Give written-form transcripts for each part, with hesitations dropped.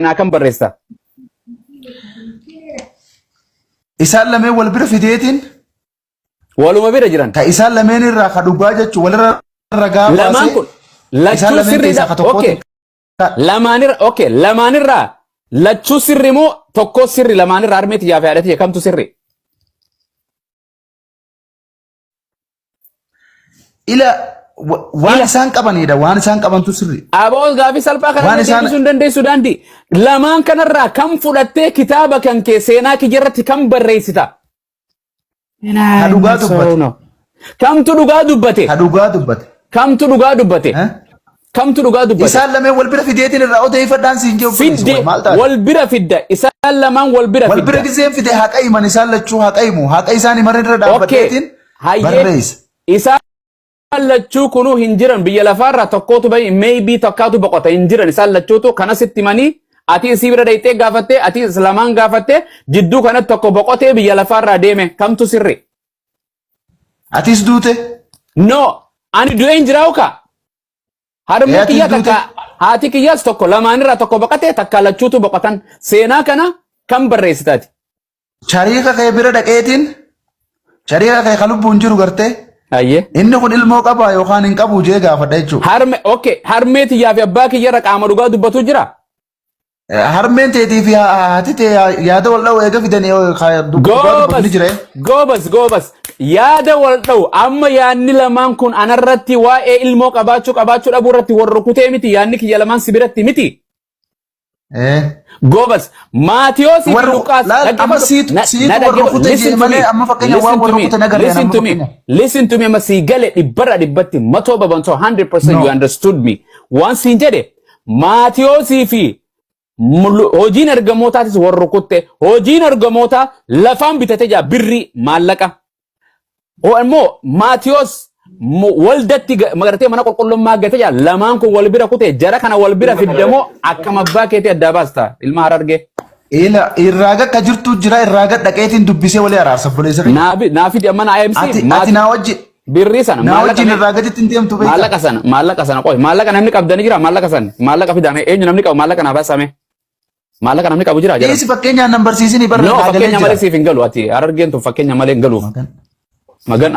كم بريستا إسال لمن والبر فديتين ولو ما بيرجران كإسال لمن الرخا دباجة ولا الرجاء لما نقول لا تشو سري ده أوكي لما نر أوكي لما نرى لا تشو سري مو تكو سري لما نرى أرمي تجاه فعلتي كم تسري إلى وان سان كباني ده وان سان كبان تسري أبوز غافي سالفا كنا دي سودان دي لما كان الرا كم فلتة كتابة كان كسينا كجرت كم بريستا هدوغا دبته كم تدوغا دبته هدوغا دبته كم تدوغا دبته كم تدوغا دبته إسال لمن والبر فديتين الرأوت هي فدان سينجو فدي والبر فدا إسال لمن والبر فدا والبر كزين فدي هاك أي من إسال لتشو هاك أي مو هاك أي ساني مرين ردا بديتين بريس إسال لتشو كنو هنجرن بيلا فارا تقوتو باي maybe تقاتو بقطة هنجرن إسال لتشو تو كنا ستماني أتي سيبرا دايتة غافته أتي سلامان غافته جدو كنا تقو بقطة بيلا فارا ديمه كم تسري أتي سدوته no أنا دوين جراوكا هرمو كيا تكا هاتي كيا ستوكو لما نرى تقو بقطة تكا لتشو تو بقطان سينا كنا كم بريستاتي شريكا كي بيرا دكيتين شريكا كي خلو بونجرو غرته أيه إنه كن ilmoo qaba yookaan hin qabu jee gaafadha jechuudha. Okay harmeeti yaa fi abbaa kiyya raqaama dhugaa dubbatu jira. Harmeen teetii fi haati tee yaada wal dha'u eega fidanii dubbatu jira. Goobas yaada wal dha'u amma yaadni lamaan kun anarratti waa'ee ilmoo qabaachuu dhabuu irratti warra kutee miti yaadni kiyya lamaan sibiratti miti. Goobas Maatiyoosi fi Luqaas listen to me amma sii gale dhibbara dhibbatti matoo babantuu 100% you understood me waan siin jedhe Maatiyoosii fi hojiin ergamootaatis warra kutte hojiin ergamootaa lafaan bitate jaa birri maallaqa ammoo Maatiyoos waldatti magartee mana qulqullummaa gate jaa lamaan kun wal bira kute jara kana wal bira fiddamoo akkam abbaa keetii adda baasta ilma Harargee. Ila irraaga ka jirtu jira irraaga dhaqeetiin dubbisee walii araarsa buleessa. Naafi amma na IMC. Ati naa wajji. Birrii sana maallaqa irraaga dittiin deemtu beekta. Maallaqa sana qoy maallaqa namni qabdani jira maallaqa fidame eenyu namni qabu maallaqa naa baasame. Maallaqa namni qabu jira jira. Isi fakkeenyaan nambarsiisini barra no fakkeenya malee siif hin galu ati Harargeen tun fakkeenya malee hin galu. Magan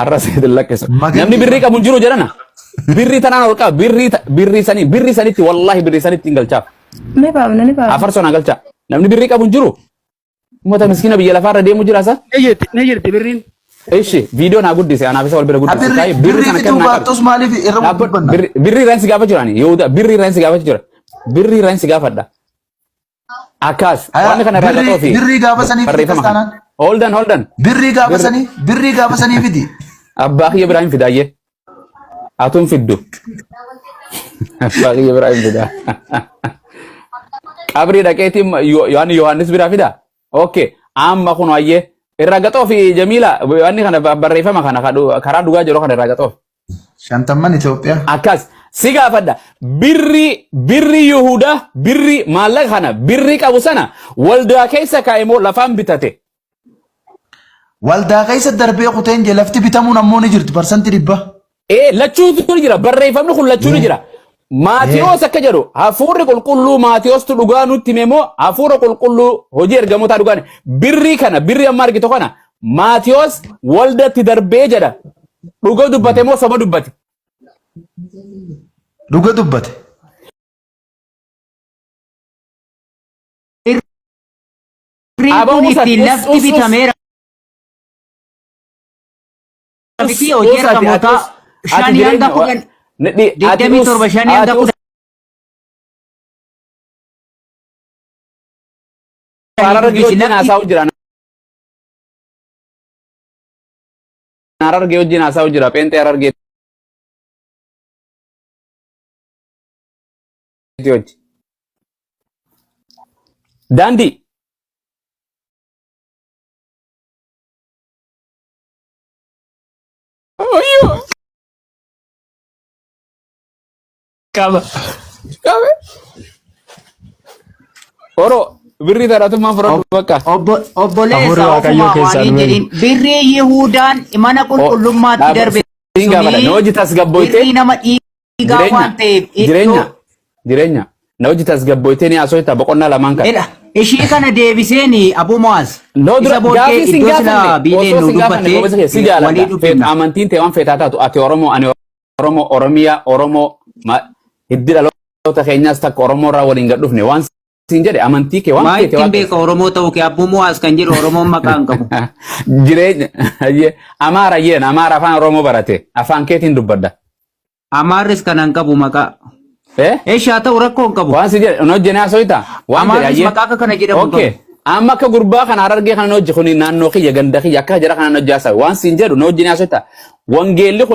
arra seedil lakkeessa. Namni birrii qabu jiru jedhana. Birrii tanaan ol qaba birrii sanitti wallahi birrii sanitti hin galchaaf. Ne ba'a. Afar sona galcha. Namni birrii qabu jiru. Mata miskina biyya lafaarra deemu jira sa? Ne jirti birriin. Eeshi viidiyoo naa guddise anaaf isa wal bira guddise. Birrii kana kenna qaba. Maaliif irra dubbanna? Birrii reensi gaafa jirani. Yehuda birrii reensi gaafa jira. Birrii reensi gaafadha. Akas. Waan kana irraa gatoo fi. Birrii gaafa sanii fidastanaan. Holdan. Birrii gaafa sanii fidi. Abbaa kiyya Ibrahim fidaayyee. Atuun fiddu. Abbaa kiyya Ibrahim fidaa. Qabri dhaqeetiin Yohaannis biraa fida. Okay. Amma kun wayyee irraa gatoo fi Jamiila wanni kana barreeffama kana karaa dhugaa jiru kana irraa gatoo. Shantamman Itoophiyaa. Akkas si gaafadha birri Yihuudaa birri maallaqa kana birri qabu sana waldaa keessa kaa'emoo lafaan bitate. Waldaa keessa darbee kuteen jee lafti bitamuun ammoo ni jirti parsantii 100. Lachuutu ni jira barreeffamni kun lachuu ni jira. Maatiyoos akka jedhu hafuurri qulqulluu Maatiyoostu dhugaa nutti himemoo hafuura qulqulluu hojii ergamootaa dhugaan birrii amma argito kana Maatiyoos waldatti darbee jedha dhuga dubbate moo soba dubbate? Dhuga dubbate. Aboo itti lafti bitameera. Biti hojii ergamootaa shanii hanga kudhan. Digdamii torba shanii hanga kudhan. Harargee wajjin haasa'u jira. Harargee wajjin haasa'u jira. Pheenxee Harargee. Daandii. Kaba. Oro birri taratummaan fudhadhu bakka. Obboleessa ofumaa waanii jedhin birrii Yihuudaan mana qulqullummaatti darbe suni birrii nama dhiigaa waan ta'eef jireenya na hojii tasgabboytee haasofta boqonnaa lamaan kan. Ishii kana deebiseen Abu Muaz. No dura gaafii sin gaafanne osoo sin gaafanne si jaalladha. Amantiin ta'e waan feetaa taatu ati Oromoo ani Oromoo Oromiyaa Oromoo hiddi dhaloota keenyaas takka Oromoo irraa waliin gad dhufne waan sin jedhe amantii kee waan feete waan beeka Oromoo ta'uu kee Abu Muaz kan jedhu Oromoon maqaan qabu. Jireenya Amaara yeen Amaara afaan Oromoo barate afaan keetiin dubbadda. Amaarris kanan qabu maqaa. Haa ta'u rakkoon qabu. Waan si jedhe no jenaa soita. Amaarris maqaa kana jedhamu qabu. Okay. Amma akka gurbaa kana Harargee kana hojii kuni naannoo kiyya ganda kiyya akka jara kana hojjaasa waan sin jedhu no jenaa soita. Wangeelli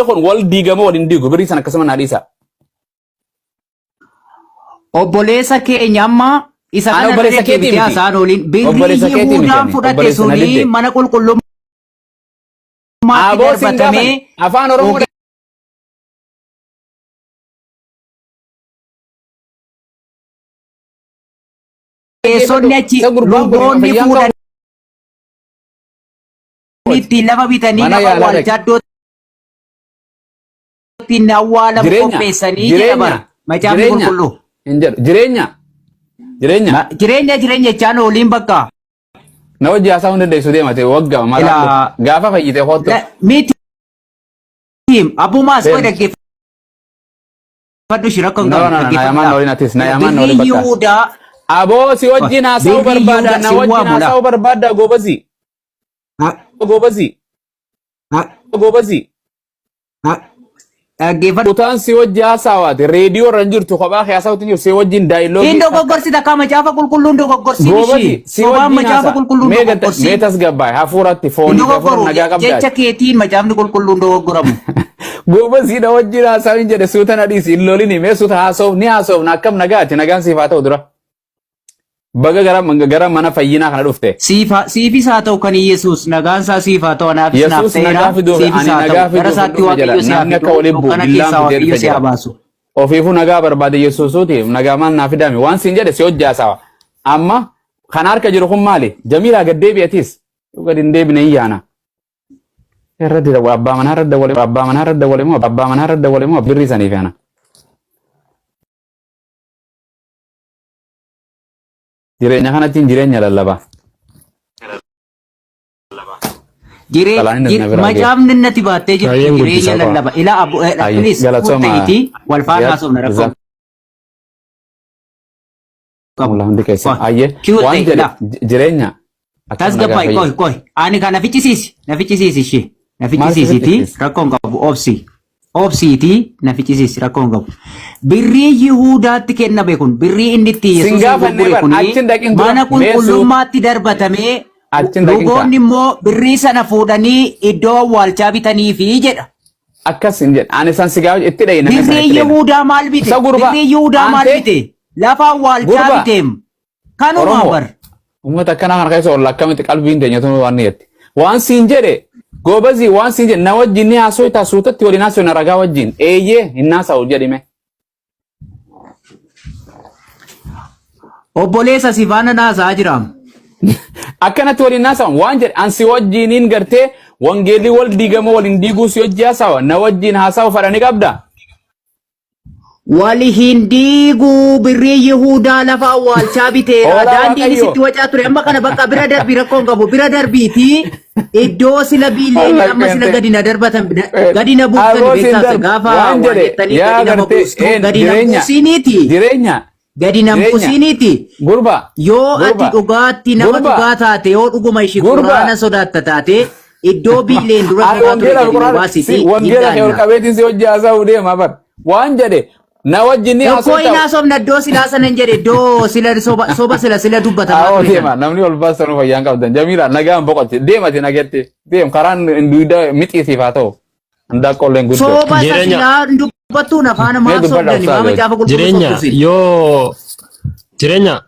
kun wal diigama waliin diigu birii sana akkasuma naadhiisa. Obboleessa keenya amma isa kana obboleessa keetii miti. Isaan oliin birrii Yihuudaan fudhate suni mana qulqullummaa darbatamee afaan Oromoo keessonni achi luboonni fuudhanii itti lafa bitanii lafa awwaalchaddootti awwaalamu qopheessanii jedha bara macaafni qulqulluu. Jireenya jechaan oliin bakka. Na hojii haasaa hundi dandeessu deemate waggaa maalaa gaafa fayyite hoottu. Miti Abu Muaz koo dhaggeeffadhu shira kan qabu. Birrii Yihuudaa. Aboo si wajjin haasa'uu barbaada na wajjin haasa'uu barbaada goobasi. Kutaan si wajji haasawaati reediyoo irra jirtu kophaa haasa'uutti jiru si wajjin daayiloogi. Indo goggorsita kaa macaafa qulqulluun dogoggorsiin ishii. Si wajjin haasa'a. Meetas gabbaay hafuuratti foonii hafuura nagaa qabdaa. Jecha keetiin macaafni qulqulluun dogoggoramu. Goobasi na wajjin haasa'uu hin jedhe suuta na dhiisi hin lolini mee suuta haasa'uuf ni haasa'uuf akkam nagaati nagaan siif haa ta'u dura. Baga gara mana fayyinaa kana dhufte. Siifis haa ta'u kan Yesuus nagaan isaa siif haa ta'u anaafis naaf ta'eera. Yesuus nagaa fiduu ani nagaa fiduu namni akka waliin bu'u billaan fidee jira. Ofiifuu nagaa barbaade Yesuusuuti nagaa maal naaf fidame waan siin jedhe si hojjaasawa. Amma kan harka jiru kun maali? Jamiilaa gad deebi'atis. Gad hin deebine hin yaana. Irratti abbaa manaa irra dawwale moo birrii saniif yaana. Jireenya kanattiin jireenya lallabaa. Macaafni natti baattee jirtu jireenya lallabaa. Ila please murteeyti wal faana haasofna rakkoo. Hundi keessa. Ayyee. Waan jedhe jireenya. Tasgabbaay koi. Ani kan nafichisiisi ishee. Nafichisiisiti rakkoon qabu obsi. Obsiiti nafichisiisi rakkoon qabu. Birrii Yihuudaatti kenname kun birrii inni itti Yesuus gurgure kun mana qulqullummaatti darbatamee luboonni immoo birrii sana fuudhanii iddoo awwaalchaa bitaniifi jedha. Akkas hin jedhe ani san sigaa itti dhaye namni birrii Yihuudaa maal bite? Birrii Yihuudaa maal bite? Lafa awwaalchaa biteem. Kanuma bar. Uummata akkanaa kana keessa olla akkamitti qalbiin teenyatu waan niyetti. Waan siin jedhe Gobazi waan siin jedhe na wajjin ni haasofta suutatti waliin haasofna ragaa wajjin eeyyee hin haasa'u jedhime. Obboleessa si faana naasaa jiraam. Akkanatti waliin haasa'u waan jedhe ansi wajjiniin gartee wangeelli wal diigama waliin diiguu si wajji haasa'u na wajjin haasa'u fadhani qabda. Wali hin diiguu birrii Yihuudaa lafa awwaalchaa biteera daandiin isitti wacaa ture amma kana bakka bira darbii rakkoon qabu bira darbiiti iddoo sila biilee amma sila gadina darbatan gadina buusan beektaa gaafa awwaalchettanii gadina buustu gadina buusiniiti. Gadina buusiniiti. Gurba. Yoo ati dhugaatti nama dhugaa taate yoo dhuguma ishii quraana sodaatta taate iddoo biileen dura karaa ture gadina baasiti. Wangeela kee ol qabeetiin si wajji haasa'uu deema bar waan jedhe. Na wajjin haasofta. Koo ina somna do sila sanan jedhe do sila soba sila dubbata. Deema namni ol baasanu fayyaan qabdan Jamiila nagaan boqotte deemati nagette deem karaan induuda mixiisiif haa ta'u handaa qolleen guddoo. Soba sila dubbattu na faana maaf sobdani maama jaafa gurgurtu. Jireenya.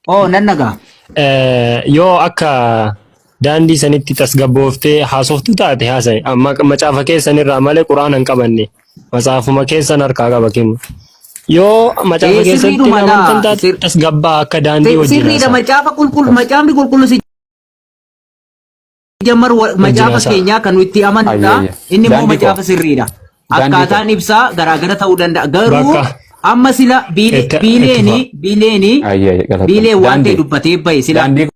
Oh nan nagaa. Yoo akka daandii sanitti tasgabbooftee haasoftu taate haasa'e amma macaafa keessanirraa malee quraana hin qabanne. Macaafuma keessan harkaa qaba kennu. Yoo macaafa keessatti namoota taate tasgabbaa akka daandii wajjin. Sirriidha macaafni qulqullu si jammaru macaafa keenyaa kan nuti amannudha. Inni immoo macaafa sirriidha. Akkaataan ibsaa garaagara ta'uu danda'a. Garuu amma sila biileeni Ayya, galata. biilee waan ta'e Daandii. dubbatee bahe sila Daandii